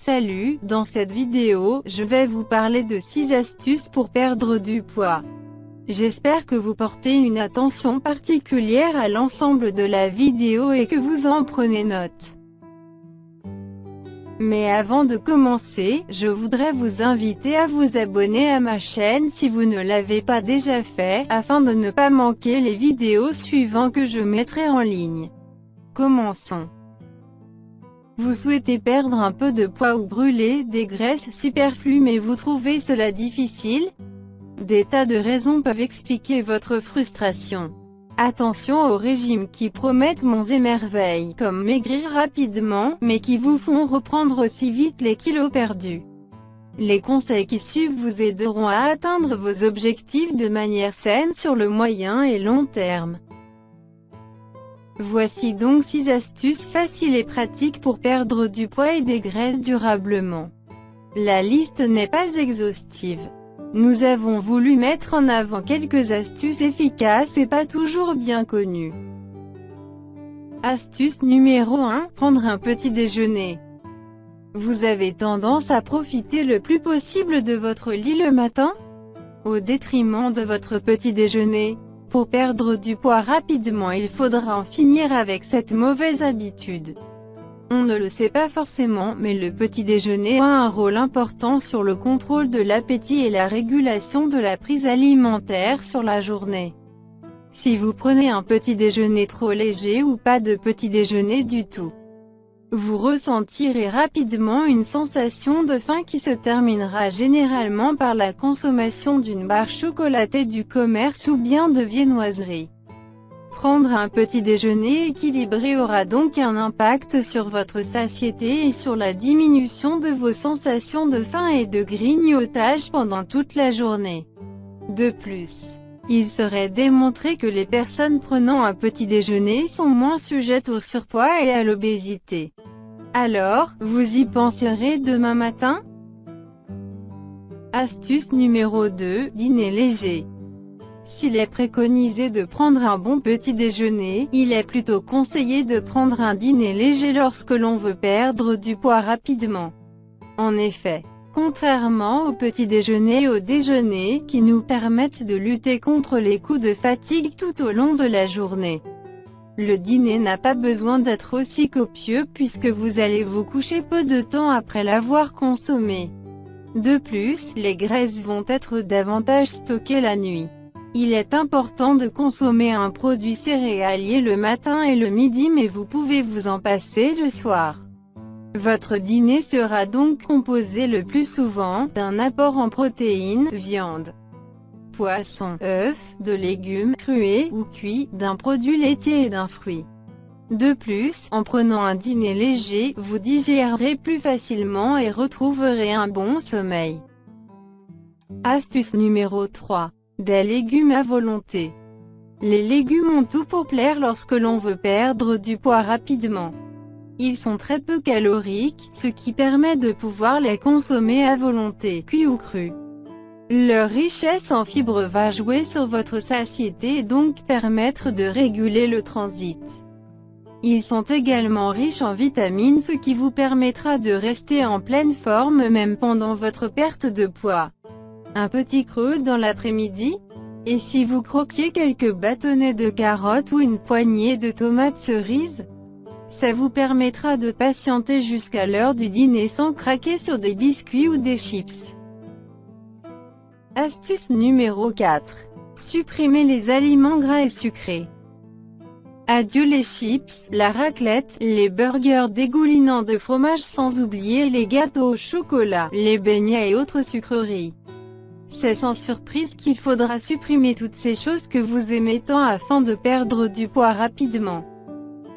Salut, dans cette vidéo, je vais vous parler de 6 astuces pour perdre du poids. J'espère que vous portez une attention particulière à l'ensemble de la vidéo et que vous en prenez note. Mais avant de commencer, je voudrais vous inviter à vous abonner à ma chaîne si vous ne l'avez pas déjà fait, afin de ne pas manquer les vidéos suivantes que je mettrai en ligne. Commençons. Vous souhaitez perdre un peu de poids ou brûler des graisses superflues mais vous trouvez cela difficile? Des tas de raisons peuvent expliquer votre frustration. Attention aux régimes qui promettent monts et merveilles, comme maigrir rapidement, mais qui vous font reprendre aussi vite les kilos perdus. Les conseils qui suivent vous aideront à atteindre vos objectifs de manière saine sur le moyen et long terme. Voici donc 6 astuces faciles et pratiques pour perdre du poids et des graisses durablement. La liste n'est pas exhaustive. Nous avons voulu mettre en avant quelques astuces efficaces et pas toujours bien connues. Astuce numéro 1, prendre un petit déjeuner. Vous avez tendance à profiter le plus possible de votre lit le matin, au détriment de votre petit déjeuner. Pour perdre du poids rapidement, il faudra en finir avec cette mauvaise habitude. On ne le sait pas forcément, mais le petit déjeuner a un rôle important sur le contrôle de l'appétit et la régulation de la prise alimentaire sur la journée. Si vous prenez un petit déjeuner trop léger ou pas de petit déjeuner du tout, vous ressentirez rapidement une sensation de faim qui se terminera généralement par la consommation d'une barre chocolatée du commerce ou bien de viennoiserie. Prendre un petit déjeuner équilibré aura donc un impact sur votre satiété et sur la diminution de vos sensations de faim et de grignotage pendant toute la journée. De plus, il serait démontré que les personnes prenant un petit déjeuner sont moins sujettes au surpoids et à l'obésité. Alors, vous y penserez demain matin? Astuce numéro 2, dîner léger. S'il est préconisé de prendre un bon petit déjeuner, il est plutôt conseillé de prendre un dîner léger lorsque l'on veut perdre du poids rapidement. En effet, contrairement au petit déjeuner et au déjeuner, qui nous permettent de lutter contre les coups de fatigue tout au long de la journée, le dîner n'a pas besoin d'être aussi copieux puisque vous allez vous coucher peu de temps après l'avoir consommé. De plus, les graisses vont être davantage stockées la nuit. Il est important de consommer un produit céréalier le matin et le midi mais vous pouvez vous en passer le soir. Votre dîner sera donc composé le plus souvent d'un apport en protéines, viande, poisson, œufs, de légumes, crus ou cuits, d'un produit laitier et d'un fruit. De plus, en prenant un dîner léger, vous digérerez plus facilement et retrouverez un bon sommeil. Astuce numéro 3. Des légumes à volonté. Les légumes ont tout pour plaire lorsque l'on veut perdre du poids rapidement. Ils sont très peu caloriques, ce qui permet de pouvoir les consommer à volonté, cuits ou crus. Leur richesse en fibres va jouer sur votre satiété et donc permettre de réguler le transit. Ils sont également riches en vitamines, ce qui vous permettra de rester en pleine forme même pendant votre perte de poids. Un petit creux dans l'après-midi? Et si vous croquiez quelques bâtonnets de carottes ou une poignée de tomates cerises? Ça vous permettra de patienter jusqu'à l'heure du dîner sans craquer sur des biscuits ou des chips. Astuce numéro 4. Supprimer les aliments gras et sucrés. Adieu les chips, la raclette, les burgers dégoulinants de fromage sans oublier les gâteaux au chocolat, les beignets et autres sucreries. C'est sans surprise qu'il faudra supprimer toutes ces choses que vous aimez tant afin de perdre du poids rapidement.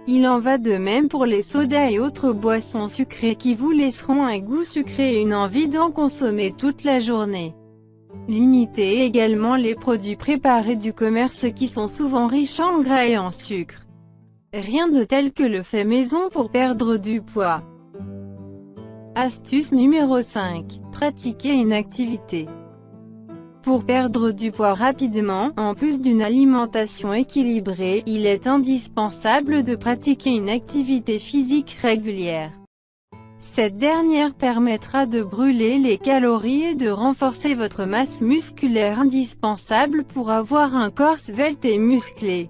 Il en va de même pour les sodas et autres boissons sucrées qui vous laisseront un goût sucré et une envie d'en consommer toute la journée. Limitez également les produits préparés du commerce qui sont souvent riches en gras et en sucre. Rien de tel que le fait maison pour perdre du poids. Astuce numéro 5. Pratiquer une activité. Pour perdre du poids rapidement, en plus d'une alimentation équilibrée, il est indispensable de pratiquer une activité physique régulière. Cette dernière permettra de brûler les calories et de renforcer votre masse musculaire indispensable pour avoir un corps svelte et musclé.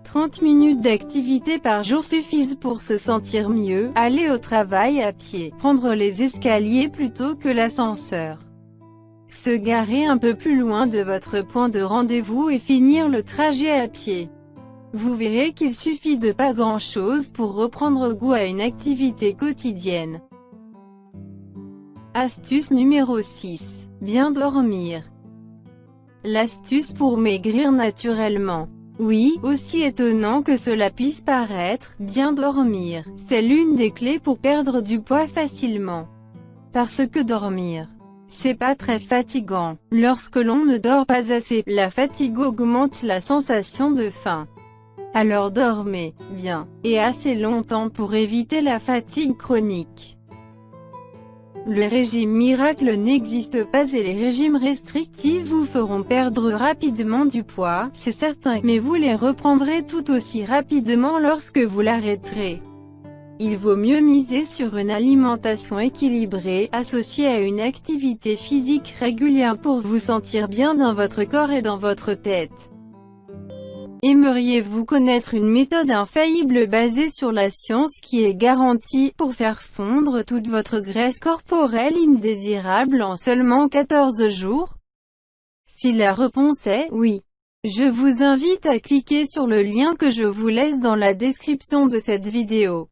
30 minutes d'activité par jour suffisent pour se sentir mieux, aller au travail à pied, prendre les escaliers plutôt que l'ascenseur, se garer un peu plus loin de votre point de rendez-vous et finir le trajet à pied. Vous verrez qu'il suffit de pas grand-chose pour reprendre goût à une activité quotidienne. Astuce numéro 6. Bien dormir. L'astuce pour maigrir naturellement. Oui, aussi étonnant que cela puisse paraître, bien dormir, c'est l'une des clés pour perdre du poids facilement. Parce que dormir, c'est pas très fatigant. Lorsque l'on ne dort pas assez, la fatigue augmente la sensation de faim. Alors dormez bien, et assez longtemps pour éviter la fatigue chronique. Le régime miracle n'existe pas et les régimes restrictifs vous feront perdre rapidement du poids, c'est certain, mais vous les reprendrez tout aussi rapidement lorsque vous l'arrêterez. Il vaut mieux miser sur une alimentation équilibrée, associée à une activité physique régulière pour vous sentir bien dans votre corps et dans votre tête. Aimeriez-vous connaître une méthode infaillible basée sur la science qui est garantie pour faire fondre toute votre graisse corporelle indésirable en seulement 14 jours? Si la réponse est oui, je vous invite à cliquer sur le lien que je vous laisse dans la description de cette vidéo.